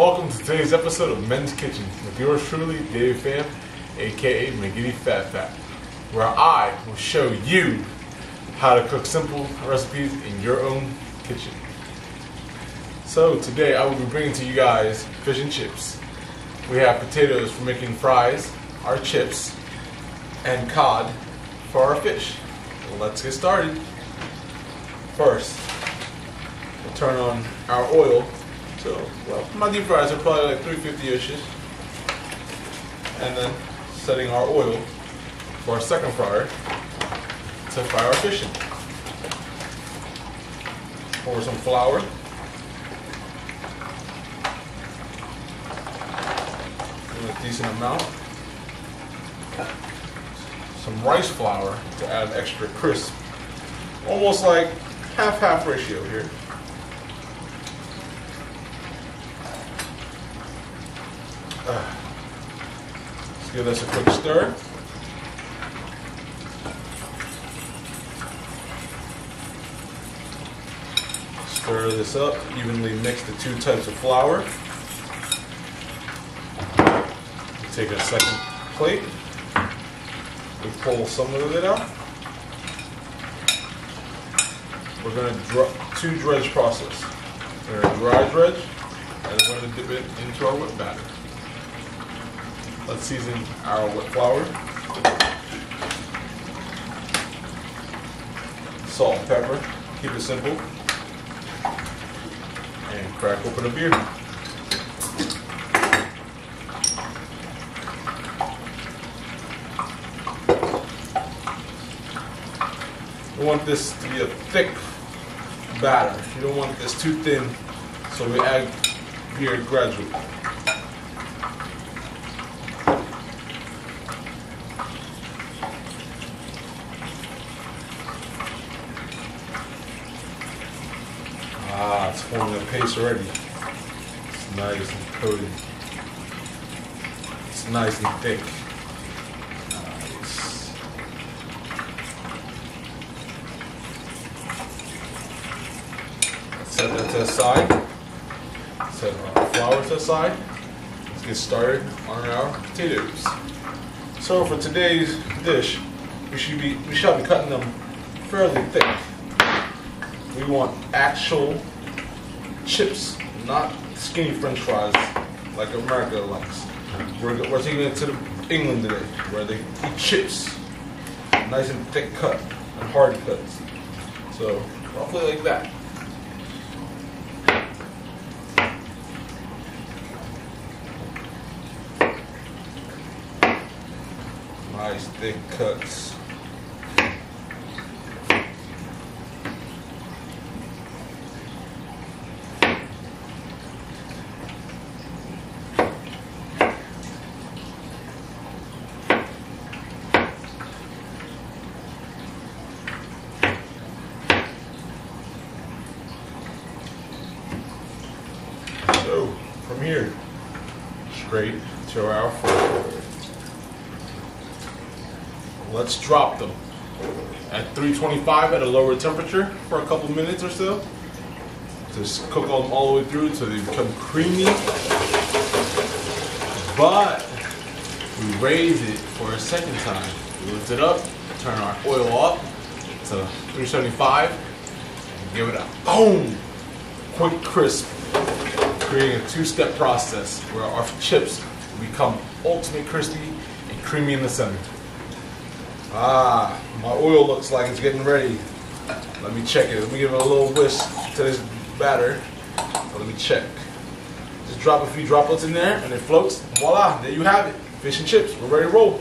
Welcome to today's episode of Men's Kitchen with yours truly, Dave Pham, aka McGiddy Fat Fat, where I will show you how to cook simple recipes in your own kitchen. So today I will be bringing to you guys fish and chips. We have potatoes for making fries, our chips, and cod for our fish. So let's get started. First, we'll turn on our oil. So, well, my deep fries are probably like 350-ish. And then setting our oil for our second fryer to fry our fish in. Pour some flour. A decent amount. Some rice flour to add extra crisp. Almost like half-half ratio here. Let's give this a quick stir. Stir this up, evenly mix the two types of flour. Take a second plate. We pull some of it out. We're going to dredge process. We're going to dry dredge, and we're going to dip it into our wet batter. Let's season our wet flour. Salt and pepper. Keep it simple. And crack open a beer. We want this to be a thick batter. You don't want this too thin, so we add beer gradually. It's forming a paste already. It's nice and coated. It's nice and thick. Nice. Let's set that to the side. Set our flour to the side. Let's get started on our potatoes. So for today's dish, we shall be cutting them fairly thick. We want actual chips, not skinny French fries like America likes. We're taking it to England today, where they eat chips, nice and thick cut and hard cuts. So roughly like that. Nice thick cuts. So, from here, straight to our fry. Let's drop them at 325 at a lower temperature for a couple minutes or so. Just cook them all the way through until they become creamy. But we raise it for a second time. We lift it up, turn our oil up to 375, and give it a boom! Quick crisp. Creating a two-step process where our chips become ultimate crispy and creamy in the center. My oil looks like it's getting ready. Let me check it. Let me give it a little whisk to this batter. Let me check. Just drop a few droplets in there and it floats. Voila, there you have it. Fish and chips. We're ready to roll.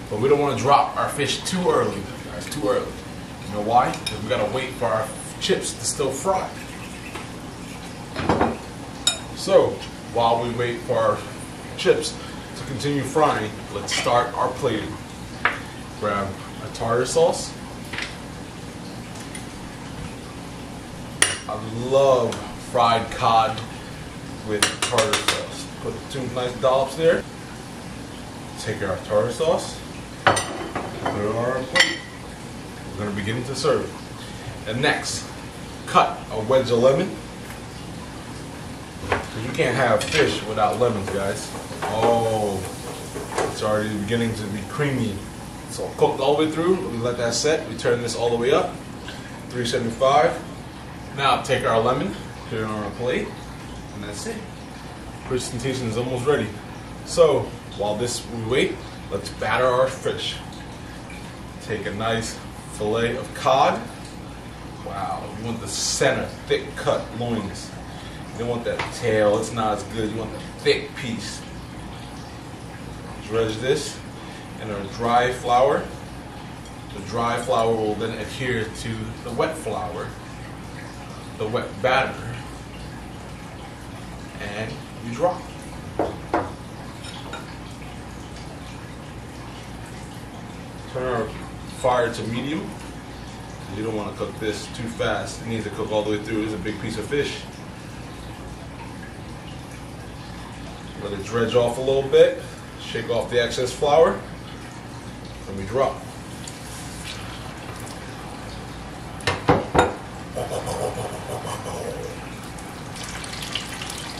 But we don't want to drop our fish too early. It's too early. You know why? Because we gotta wait for our chips to still fry. So, while we wait for our chips to continue frying, let's start our plating. Grab a tartar sauce. I love fried cod with tartar sauce. Put two nice dollops there. Take our tartar sauce, put it on our plate. We're going to begin to serve. And next, cut a wedge of lemon. Because you can't have fish without lemons, guys. Oh, it's already beginning to be creamy. It's all cooked all the way through. We let that set. We turn this all the way up. 375. Now take our lemon, put it on our plate, and that's it. Presentation is almost ready. So while we wait, let's batter our fish. Take a nice fillet of cod. Wow, you want the center, thick cut loins. You don't want that tail, it's not as good. You want the thick piece. Dredge this in our dry flour. The dry flour will then adhere to the wet flour, the wet batter, and you drop. Turn our fire to medium. You don't want to cook this too fast. It needs to cook all the way through. It's a big piece of fish. Let it dredge off a little bit. Shake off the excess flour. And we drop.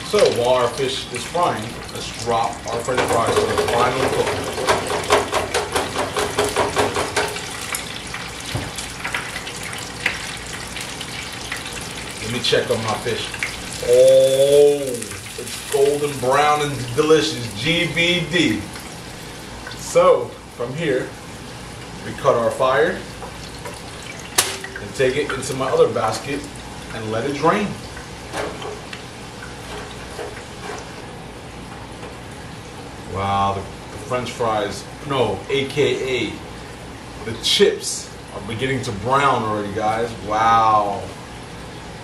So while our fish is frying, let's drop our French fries to the final cook. Let me check on my fish. Oh, it's golden brown and delicious. GBD. So from here, we cut our fire and take it into my other basket and let it drain. Wow, the French fries, no, AKA the chips are beginning to brown already, guys. Wow.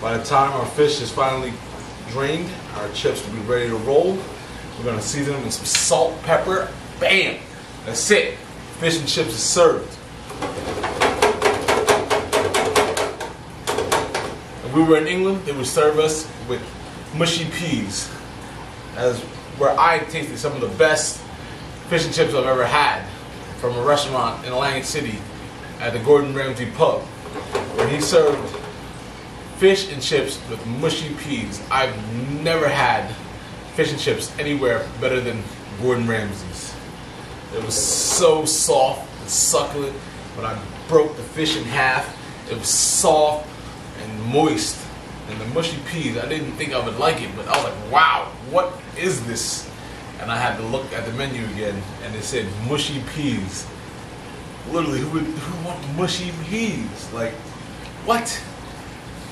By the time our fish is finally drained, our chips will be ready to roll. We're going to season them with some salt, pepper. Bam! That's it. Fish and chips is served. If we were in England, they would serve us with mushy peas. As where I tasted some of the best fish and chips I've ever had from a restaurant in Atlantic City at the Gordon Ramsay pub, where he served fish and chips with mushy peas. I've never had fish and chips anywhere better than Gordon Ramsay's. It was so soft and succulent. When I broke the fish in half, it was soft and moist. And the mushy peas, I didn't think I would like it, but I was like, wow, what is this? And I had to look at the menu again, and it said mushy peas. Literally, who wants mushy peas? Like, what?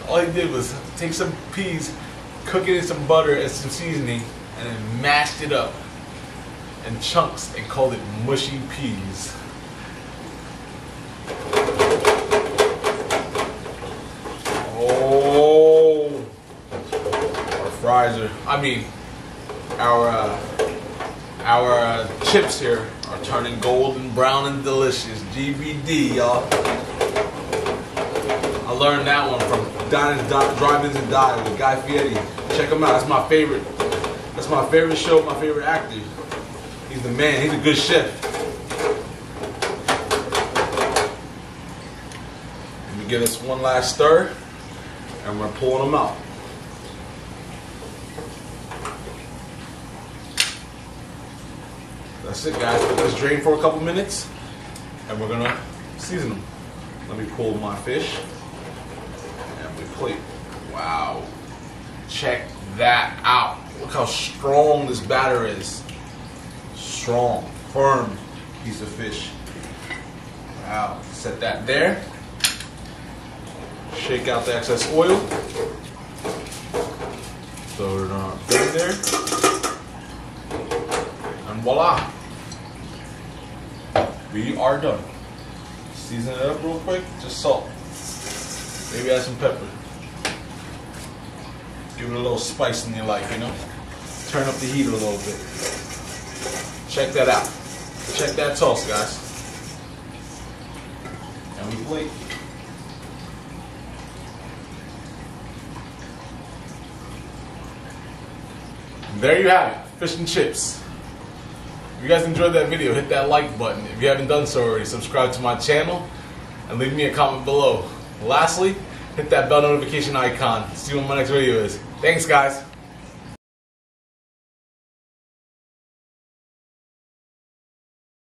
All he did was take some peas, cook it in some butter and some seasoning, and then mashed it up in chunks and called it mushy peas. Oh, our fries are, our chips here are turning golden brown and delicious. GBD, y'all. I learned that one from Drive-Ins and Dive with Guy Fieri. Check him out. That's my favorite. That's my favorite show, my favorite actor. He's the man. He's a good chef. Let me give this one last stir, and we're pulling them out. That's it, guys. Let this drain for a couple minutes, and we're gonna season them. Let me pull my fish. Plate. Wow. Check that out. Look how strong this batter is. Strong, firm piece of fish. Wow. Set that there. Shake out the excess oil. Throw it on our plate there. And voila. We are done. Season it up real quick. Just salt. Maybe add some pepper. Give it a little spice in your life, you know? Turn up the heat a little bit. Check that out. Check that toss, guys. And we plate. And there you have it. Fish and chips. If you guys enjoyed that video, hit that like button. If you haven't done so already, subscribe to my channel. and leave me a comment below. Lastly, hit that bell notification icon. See you when my next video is. Thanks, guys.